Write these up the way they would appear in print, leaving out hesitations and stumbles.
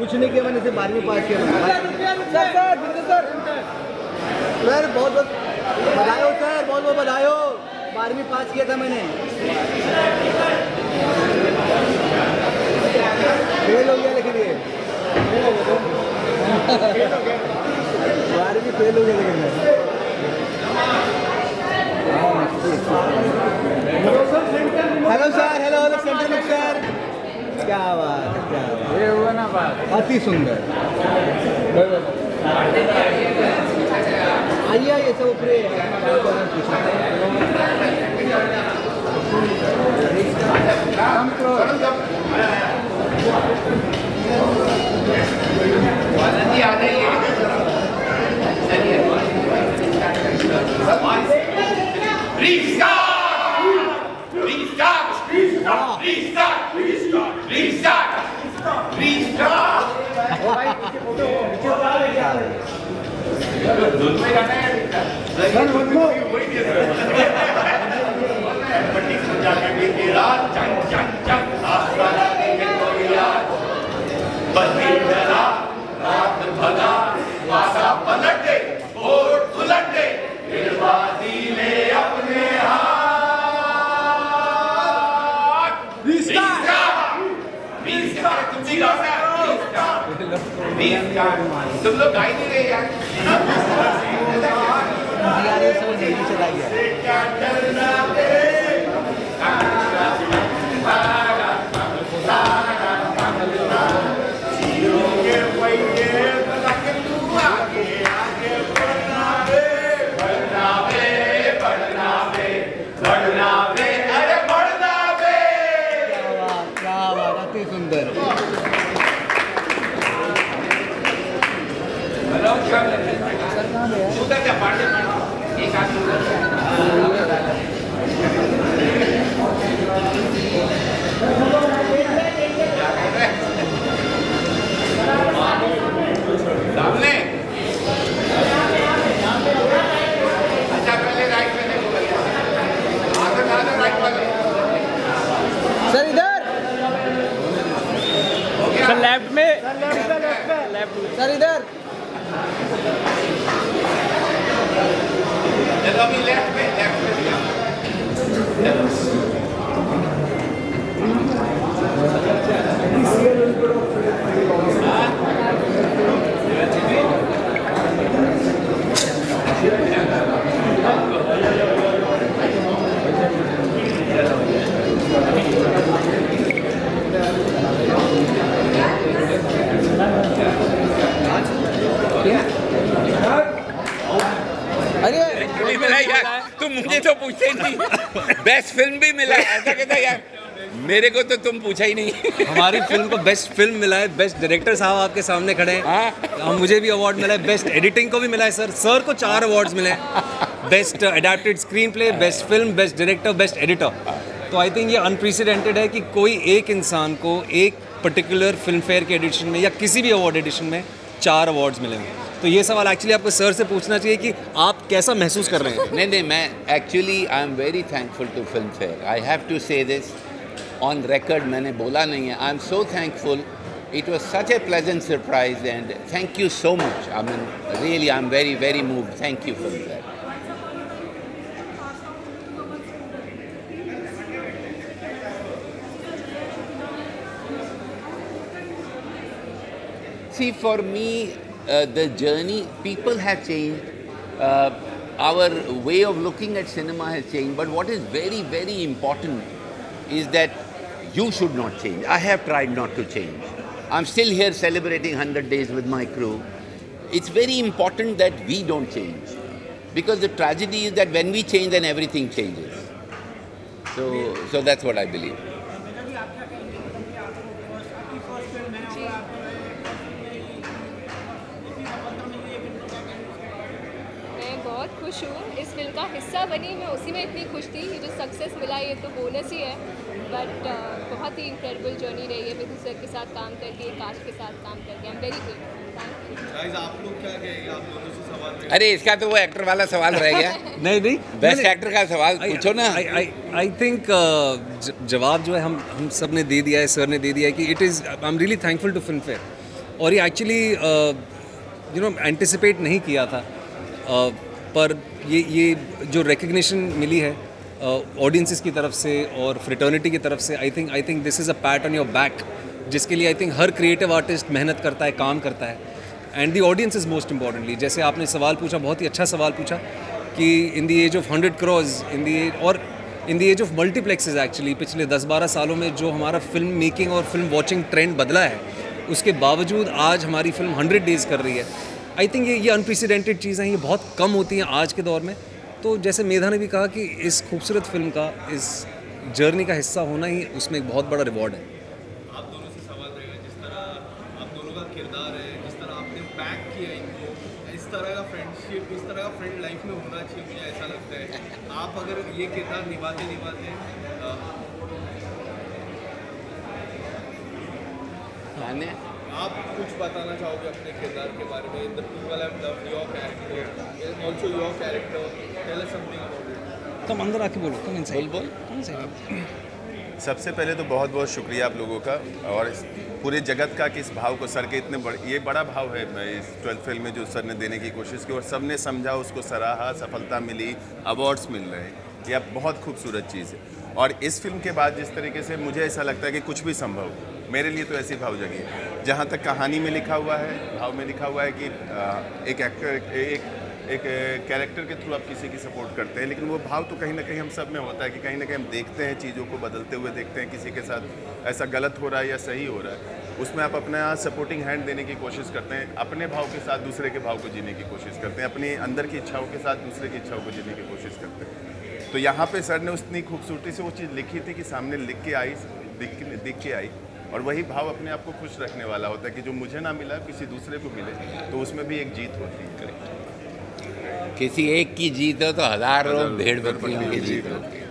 कुछ नहीं किया मैंने, सिर्फ 12वीं पास किया मैंने। सर बहुत बहुत बधाई हो सर, बहुत बहुत बधाई हो। 12वीं पास किया था मैंने। फेल हो गया लेकिन ये 12वीं फेल हो गया लेकिन hello sir, hello hello centre में सर। क्या बात है, क्या बात ये हुआ ना बात, अति सुंदर। आइए आइए सब ऊपर तुम लोग गाई नहीं रहे यार। सर इधर, सर लेफ्ट में, सर इधर। अरे मिला यार, तुम मुझे तो पूछते ही नहीं। बेस्ट फिल्म भी मिला, ऐसा कहता यार, मेरे को तो तुम पूछा ही नहीं। हमारी फिल्म को बेस्ट फिल्म मिला है, बेस्ट डायरेक्टर साहब आपके सामने खड़े हैं। मुझे भी अवार्ड मिला है, बेस्ट एडिटिंग को भी मिला है सर। सर को 4 अवार्ड्स मिले हैं, best adapted screen play, best film, best director, best editor. तो आई थिंक ये अनप्रेसिडेंटेड है कि कोई एक इंसान को एक पर्टिकुलर फिल्म फेयर के एडिशन में या किसी भी अवार्ड एडिशन में 4 अवार्ड्स मिले हैं। तो ये सवाल एक्चुअली आपको सर से पूछना चाहिए कि आप कैसा महसूस कर रहे हैं। नहीं, मैं actually I am very thankful to Filmfare. I have to say this on record, मैंने बोला नहीं है। I am so thankful, it was such a pleasant surprise and thank you so much. I mean really I am very very moved. Thank you Filmfare. See, for me, the journey, people have changed, our way of looking at cinema has changed, but what is very, very important is that you should not change. I have tried not to change. I'm still here celebrating 100 days with my crew. It's very important that we don't change, because the tragedy is that when we change, then everything changes. So that's what I believe. बहुत खुश हूँ इस film का हिस्सा बनी। मैं उसी में इतनी खुश थी। ये जो सक्सेस मिला ये तो बोनस ही है, बट बहुत ही इनक्रेडिबल जर्नी रही है विधु सर के साथ काम करके, काश के साथ काम करके। आई am very grateful. Thank you. आप लोग क्या कहेंगे, आप दोनों से सवाल? अरे इसका तो वो एक्टर वाला सवाल रह गया। नहीं बेस्ट एक्टर का सवाल पूछो ना। आई थिंक जवाब जो है हम सब ने दे दिया है, सर ने दे दिया है कि it is, I am really thankful to Filmfare. और ये एक्चुअली एंटिसिपेट नहीं किया था, पर ये जो रिकग्निशन मिली है ऑडियंसेस की तरफ से और फ्रेटर्निटी की तरफ से, I think this is a PAT on your back, जिसके लिए I think her creative artist मेहनत करता है, काम करता है, and the audience is most importantly. जैसे आपने सवाल पूछा, बहुत ही अच्छा सवाल पूछा कि in the age of 100 crores, in the age of multiplexes actually पिछले 10-12 सालों में जो हमारा फिल्म मेकिंग और फिल्म वॉचिंग ट्रेंड बदला है, उसके बावजूद आज हमारी फिल्म 100 डेज़ कर रही है। आई थिंक ये अनप्रेसिडेंटेड चीज़ें हैं, ये बहुत कम होती हैं आज के दौर में। तो जैसे मेधा ने भी कहा कि इस खूबसूरत फिल्म का, इस जर्नी का हिस्सा होना ही उसमें एक बहुत बड़ा रिवॉर्ड है। आप दोनों से सवाल रहेगा, जिस तरह आप दोनों का किरदार है, जिस तरह आपने पैक किया इनको, इस तरह का फ्रेंडशिप, इस तरह का फ्रेंड लाइफ में होना चाहिए, मुझे ऐसा लगता है। आप अगर ये किरदार निभाते आप कुछ बताना चाहोगे अपने किरदार के बारे में? The people have loved your character, and also your character. Tell us something about it. कम अंदर आके बोलो, कम इनसाइड बोल। सबसे पहले तो बहुत बहुत शुक्रिया आप लोगों का और इस पूरे जगत का कि इस भाव को सर के ये बड़ा भाव है इस 12th फेल में जो सर ने देने की कोशिश की और सब ने समझा, उसको सराहा, सफलता मिली, अवार्ड्स मिल रहे हैं। ये अब बहुत खूबसूरत चीज़ है। और इस फिल्म के बाद जिस तरीके से मुझे ऐसा लगता है कि कुछ भी संभव, मेरे लिए तो ऐसी भाव जगी है। जहाँ तक कहानी में लिखा हुआ है, भाव में लिखा हुआ है कि एक एक्टर एक कैरेक्टर के थ्रू आप किसी की सपोर्ट करते हैं, लेकिन वो भाव तो कहीं ना कहीं हम सब में होता है कि कहीं ना कहीं हम देखते हैं चीज़ों को बदलते हुए, देखते हैं किसी के साथ ऐसा गलत हो रहा है या सही हो रहा है, उसमें आप अपना सपोर्टिंग हैंड देने की कोशिश करते हैं, अपने भाव के साथ दूसरे के भाव को जीने की कोशिश करते हैं, अपने अंदर की इच्छाओं के साथ दूसरे की इच्छाओं को जीने की कोशिश करते हैं। तो यहाँ पे सर ने उतनी खूबसूरती से वो चीज़ लिखी थी कि सामने दिख के आई और वही भाव अपने आप को खुश रखने वाला होता है कि जो मुझे ना मिला किसी दूसरे को मिले, तो उसमें भी एक जीत होती है। किसी एक की जीत हो तो हजारों भेड़ बकरियों की जीत होती है।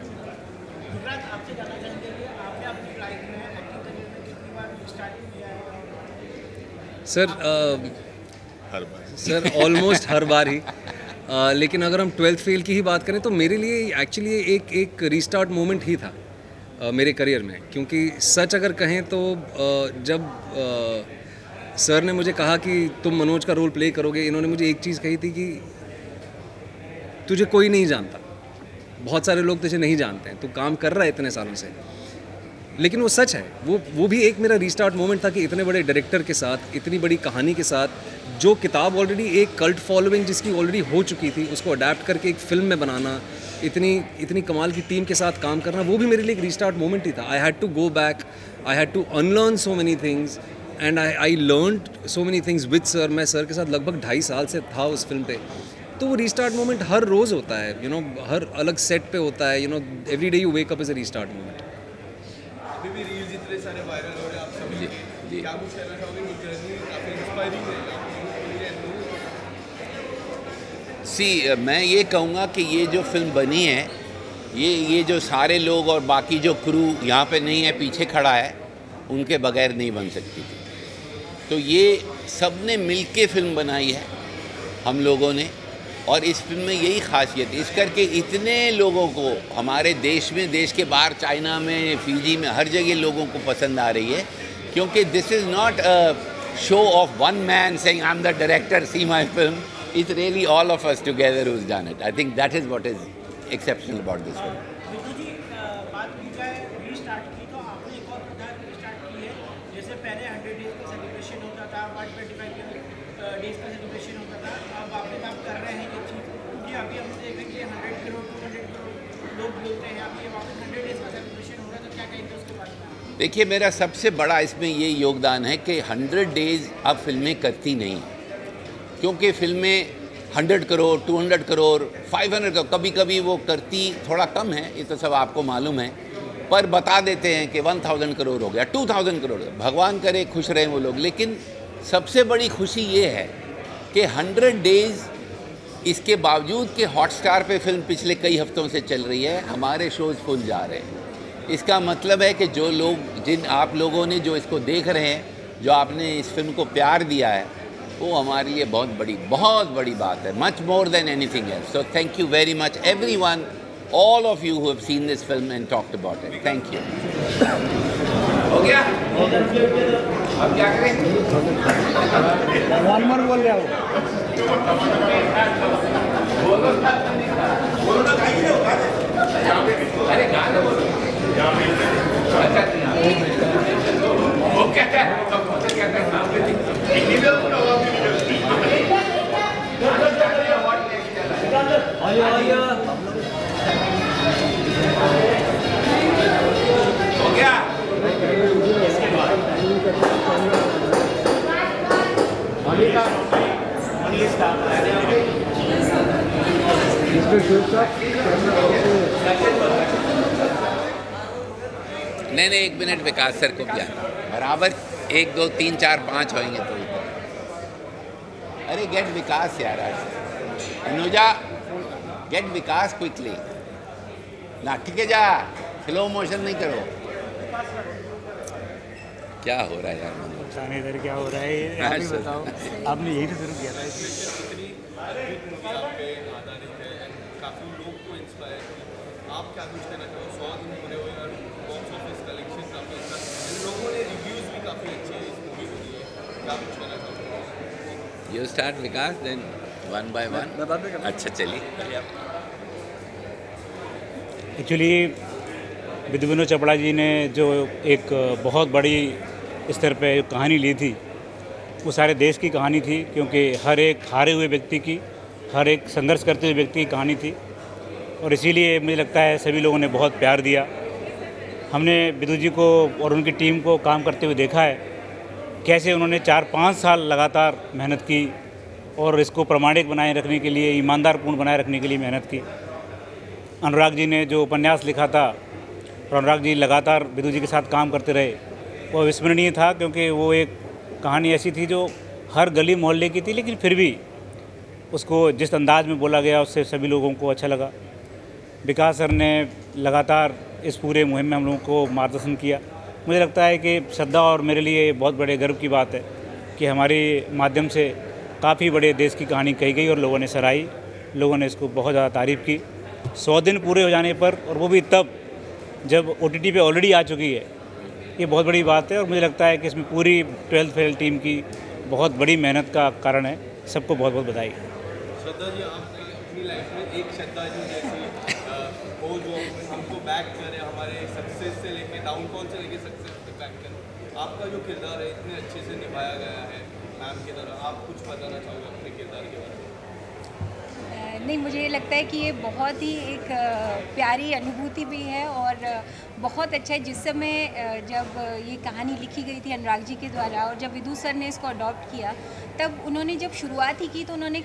सर ऑलमोस्ट हर बार ही, लेकिन अगर हम 12th फेल की ही बात करें तो मेरे लिए एक्चुअली एक रीस्टार्ट मोमेंट ही था मेरे करियर में। क्योंकि सच अगर कहें तो जब सर ने मुझे कहा कि तुम मनोज का रोल प्ले करोगे, इन्होंने मुझे एक चीज़ कही थी कि तुझे कोई नहीं जानता, बहुत सारे लोग तुझे नहीं जानते हैं, तू काम कर रहा है इतने सालों से। लेकिन वो सच है, वो भी एक मेरा रीस्टार्ट मोमेंट था कि इतने बड़े डायरेक्टर के साथ, इतनी बड़ी कहानी के साथ, जो किताब ऑलरेडी एक कल्ट फॉलोइंग जिसकी ऑलरेडी हो चुकी थी, उसको अडेप्ट करके एक फ़िल्म में बनाना, इतनी कमाल की टीम के साथ काम करना, वो भी मेरे लिए एक रीस्टार्ट मोमेंट ही था। I had to go back, I had to unlearn so many things and I learned so many things with sir. मैं सर के साथ लगभग 2.5 साल से था उस फिल्म पे। तो वो रीस्टार्ट मोमेंट हर रोज़ होता है, हर अलग सेट पे होता है, every day you wake up is a restart moment. अभी भी रील्स इतने सारे वायरल हो रहे हैं, आप सभी के क्या कुछ कहना चाहोगे? वो जर्नी काफ़ी इंस्पायरिंग है। मैं ये कहूँगा कि ये जो फिल्म बनी है, ये जो सारे लोग और बाकी जो क्रू यहाँ पे नहीं है, पीछे खड़ा है, उनके बगैर नहीं बन सकती थी। तो ये सब ने मिल के फिल्म बनाई है हम लोगों ने, और इस फिल्म में यही खासियत है, इस करके इतने लोगों को हमारे देश में, देश के बाहर, चाइना में, फिजी में, हर जगह लोगों को पसंद आ रही है। क्योंकि this is not a show of one man saying I am the director, see my film. It's really all of us together who's done it. I think that is what is exceptional about this film. Bittu ji, बात की जाए restart की, तो आपने एक और प्रकार restart की है। जैसे पहले 100 डेज का सेलिब्रेशन होता था, 125 डेज का सेलिब्रेशन होता था, अब आप कर रहे हैं ये चीज़, क्योंकि अभी हम देखेंगे 100 करोड़ 200 करोड़ लोग बोलते हैं, अभी वापस 100 डेज का सेलिब्रेशन हो रहा है, तो क्या कहेंगे उसके बारे में? देखिए, मेरा सबसे बड़ा इसमें ये योगदान है कि 100 डेज़ अब फिल्में करती नहीं, क्योंकि फिल्में 100 करोड़, 200 करोड़, 500 करोड़, कभी कभी वो करती थोड़ा कम है, ये तो सब आपको मालूम है, पर बता देते हैं कि 1000 करोड़ हो गया, 2000 करोड़, भगवान करे खुश रहें वो लोग। लेकिन सबसे बड़ी खुशी ये है कि 100 डेज़, इसके बावजूद कि हॉटस्टार पे फिल्म पिछले कई हफ्तों से चल रही है, हमारे शोज़ फुल जा रहे हैं। इसका मतलब है कि जो लोग, आप लोगों ने जो इसको देख रहे हैं, जो आपने इस फिल्म को प्यार दिया है, वो हमारे लिए बहुत बड़ी बात है, much more than anything else. So thank you very much everyone, all of you who have seen this film and talked about it. Thank you. हो गया? अब क्या करें? वन मोर बोल रहा हूँ। अरे गाना बोलो। अच्छा वो कहता है हो गया? नहीं, 1 मिनट विकास सर को क्या बराबर 1 2 3 4 5 होंगे तो अरे गेट विकास यार अनुजा गेट विकास क्विकली ना ठीक है जा स्लो मोशन नहीं करो क्या हो रहा है यार इधर क्या हो रहा है आप ही बताओ आपने यही तो शुरू किया था काफ़ी लोग को इंस्पायर आप क्या कुछ कहना चाहो 100 दिन पूरे हुए और बॉक्स ऑफिस कलेक्शन काफ़ी अच्छा लोगों ने रिव्यूज़ भी काफ़ी अच्छे इस मूवी को दिए क्या कुछ कहना चाहो you start Vikas then 1 by 1 अच्छा चलिए एक्चुअली विनोद चोपड़ा जी ने जो एक बहुत बड़ी स्तर पे कहानी ली थी वो सारे देश की कहानी थी क्योंकि हर एक हारे हुए व्यक्ति की हर एक संघर्ष करते हुए व्यक्ति की कहानी थी और इसीलिए मुझे लगता है सभी लोगों ने बहुत प्यार दिया। हमने विदु जी को और उनकी टीम को काम करते हुए देखा है कैसे उन्होंने 4-5 साल लगातार मेहनत की और इसको प्रामाणिक बनाए रखने के लिए ईमानदारपूर्ण बनाए रखने के लिए मेहनत की। अनुराग जी ने जो उपन्यास लिखा था और अनुराग जी लगातार विदु जी के साथ काम करते रहे वो अविस्मरणीय था क्योंकि वो एक कहानी ऐसी थी जो हर गली मोहल्ले की थी लेकिन फिर भी उसको जिस अंदाज में बोला गया उससे सभी लोगों को अच्छा लगा। विकास सर ने लगातार इस पूरे मुहिम में हम लोगों को मार्गदर्शन किया। मुझे लगता है कि श्रद्धा और मेरे लिए बहुत बड़े गर्व की बात है कि हमारे माध्यम से काफ़ी बड़े देश की कहानी कही गई और लोगों ने सराही, लोगों ने इसको बहुत ज़्यादा तारीफ़ की। 100 दिन पूरे हो जाने पर और वो भी तब जब OTT पे ऑलरेडी आ चुकी है, ये बहुत बड़ी बात है और मुझे लगता है कि इसमें पूरी 12th फेल टीम की बहुत बड़ी मेहनत का कारण है। सबको बहुत बहुत बधाई। श्रद्धा जी आप अपनी लाइफ में एक श्रद्धा जी जैसी वो जो हमको बैक करे हमारे सक्सेस से लेके डाउनफॉल से लेके सक्सेस तक बैक करे आपका जो किरदार है इतने अच्छे से निभाया गया है मैम की तरह आप कुछ बताना चाहोगे अपने किरदार के बारे में? नहीं मुझे लगता है कि ये बहुत ही एक प्यारी अनुभूति भी है और बहुत अच्छा है। जिस समय जब ये कहानी लिखी गई थी अनुराग जी के द्वारा और जब विदु सर ने इसको अडॉप्ट किया तब उन्होंने जब शुरुआत ही की तो उन्होंने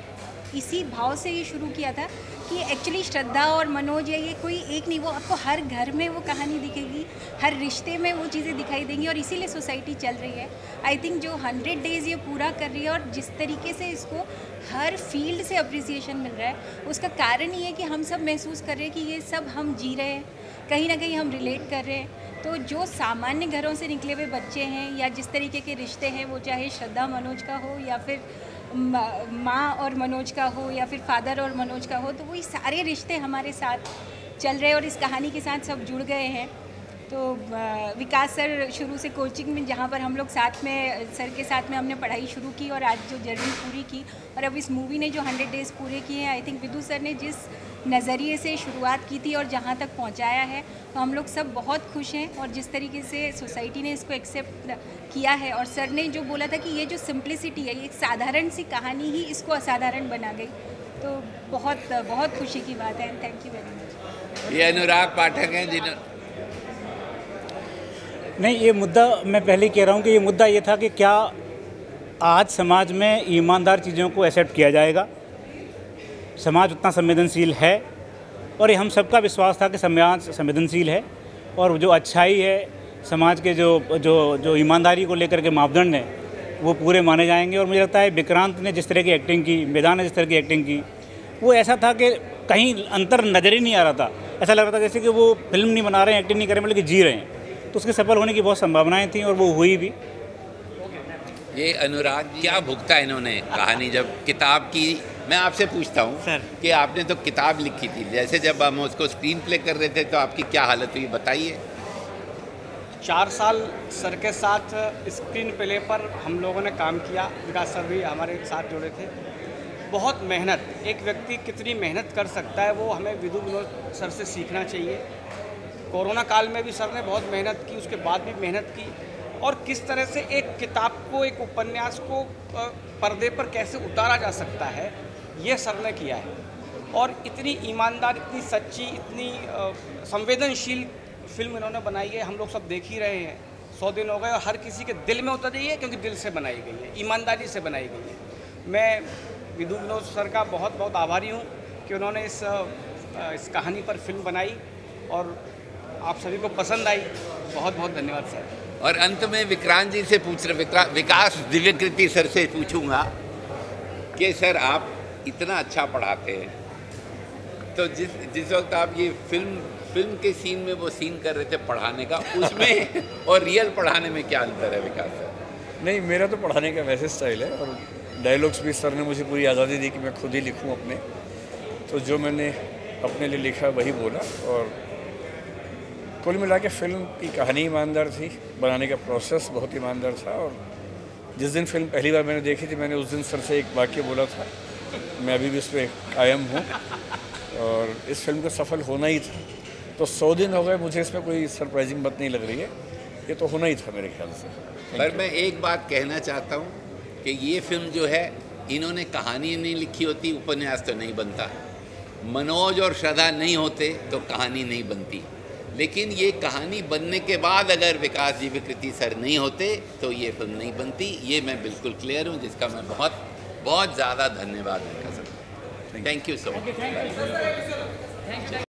इसी भाव से ये शुरू किया था कि एक्चुअली श्रद्धा और मनोज ये कोई एक नहीं, वो आपको हर घर में वो कहानी दिखेगी, हर रिश्ते में वो चीज़ें दिखाई देंगी और इसीलिए सोसाइटी चल रही है। आई थिंक जो 100 डेज़ ये पूरा कर रही है और जिस तरीके से इसको हर फील्ड से अप्रिसिएशन मिल रहा है उसका कारण ये है कि हम सब महसूस कर रहे हैं कि ये सब हम जी रहे हैं, कहीं ना कहीं हम रिलेट कर रहे हैं। तो जो सामान्य घरों से निकले हुए बच्चे हैं या जिस तरीके के रिश्ते हैं वो चाहे श्रद्धा मनोज का हो या फिर माँ और मनोज का हो या फिर फादर और मनोज का हो, तो वही सारे रिश्ते हमारे साथ चल रहे हैं और इस कहानी के साथ सब जुड़ गए हैं। तो विकास सर शुरू से कोचिंग में जहाँ पर हम लोग साथ में सर के साथ में हमने पढ़ाई शुरू की और आज जो जर्नी पूरी की और अब इस मूवी ने जो 100 डेज़ पूरे किए हैं, आई थिंक विदु सर ने जिस नज़रिए से शुरुआत की थी और जहाँ तक पहुँचाया है तो हम लोग सब बहुत खुश हैं। और जिस तरीके से सोसाइटी ने इसको एक्सेप्ट किया है और सर ने जो बोला था कि ये जो सिंप्लिसिटी है, ये एक साधारण सी कहानी ही इसको असाधारण बना गई, तो बहुत बहुत खुशी की बात है। Thank you very much. ये अनुराग पाठक हैं जिन्होंने नहीं, ये मुद्दा मैं पहले कह रहा हूँ कि ये मुद्दा ये था कि क्या आज समाज में ईमानदार चीज़ों को एक्सेप्ट किया जाएगा। समाज उतना संवेदनशील है और ये हम सबका विश्वास था कि समाज संवेदनशील है और जो अच्छाई है समाज के जो ईमानदारी को लेकर के मापदंड हैं वो पूरे माने जाएंगे। और मुझे लगता है विक्रांत ने जिस तरह की एक्टिंग की, मैदान ने जिस तरह की एक्टिंग की, वो ऐसा था कि कहीं अंतर नज़र ही नहीं आ रहा था। ऐसा लग रहा था जैसे कि वो फिल्म नहीं बना रहे हैं, एक्टिंग नहीं कर रहे हैं, बल्कि जी रहे हैं। तो उसके सफल होने की बहुत संभावनाएं थी और वो हुई भी। ये अनुराग क्या भुगता इन्होंने कहानी जब किताब की। मैं आपसे पूछता हूँ कि आपने तो किताब लिखी थी, जैसे जब हम उसको स्क्रीन प्ले कर रहे थे तो आपकी क्या हालत हुई बताइए। 4 साल सर के साथ स्क्रीन प्ले पर हम लोगों ने काम किया। विकास सर भी हमारे साथ जुड़े थे। बहुत मेहनत, एक व्यक्ति कितनी मेहनत कर सकता है वो हमें विधु विनोद सर से सीखना चाहिए। कोरोना काल में भी सर ने बहुत मेहनत की, उसके बाद भी मेहनत की, और किस तरह से एक किताब को, एक उपन्यास को पर्दे पर कैसे उतारा जा सकता है, ये सर ने किया है। और इतनी ईमानदार, इतनी सच्ची, इतनी संवेदनशील फिल्म इन्होंने बनाई है। हम लोग सब देख ही रहे हैं, 100 दिन हो गए और हर किसी के दिल में उतर रही है, क्योंकि दिल से बनाई गई है, ईमानदारी से बनाई गई है। मैं विधु विनोद सर का बहुत बहुत आभारी हूँ कि उन्होंने इस कहानी पर फिल्म बनाई और आप सभी को पसंद आई। बहुत बहुत धन्यवाद सर। और अंत में विक्रांत जी से पूछ रहे, विकास दिव्यकृति सर से पूछूंगा कि सर आप इतना अच्छा पढ़ाते हैं, तो जिस वक्त आप ये फिल्म के सीन में वो सीन कर रहे थे पढ़ाने का, उसमें और रियल पढ़ाने में क्या अंतर है विकास सर? नहीं, मेरा तो पढ़ाने का वैसे स्टाइल है, और डायलॉग्स भी सर ने मुझे पूरी आज़ादी दी कि मैं खुद ही लिखूं अपने। तो जो मैंने अपने लिए लिखा वही बोला, और कुल मिला के फिल्म की कहानी ईमानदार थी, बनाने का प्रोसेस बहुत ईमानदार था। और जिस दिन फिल्म पहली बार मैंने देखी थी, मैंने उस दिन सर से एक वाक्य बोला था, मैं अभी भी उस पर कायम हूँ, और इस फिल्म को सफल होना ही था। तो 100 दिन हो गए, मुझे इसमें कोई सरप्राइजिंग बात नहीं लग रही है, ये तो होना ही था मेरे ख्याल से। पर मैं एक बात कहना चाहता हूँ कि ये फिल्म जो है, इन्होंने कहानी नहीं लिखी होती, उपन्यास तो नहीं बनता। मनोज और श्रद्धा नहीं होते तो कहानी नहीं बनती। लेकिन ये कहानी बनने के बाद अगर विकास दिव्यकृति सर नहीं होते तो ये फिल्म नहीं बनती। ये मैं बिल्कुल क्लियर हूँ, जिसका मैं बहुत बहुत ज़्यादा धन्यवाद कर सकता हूँ। Thank you so much.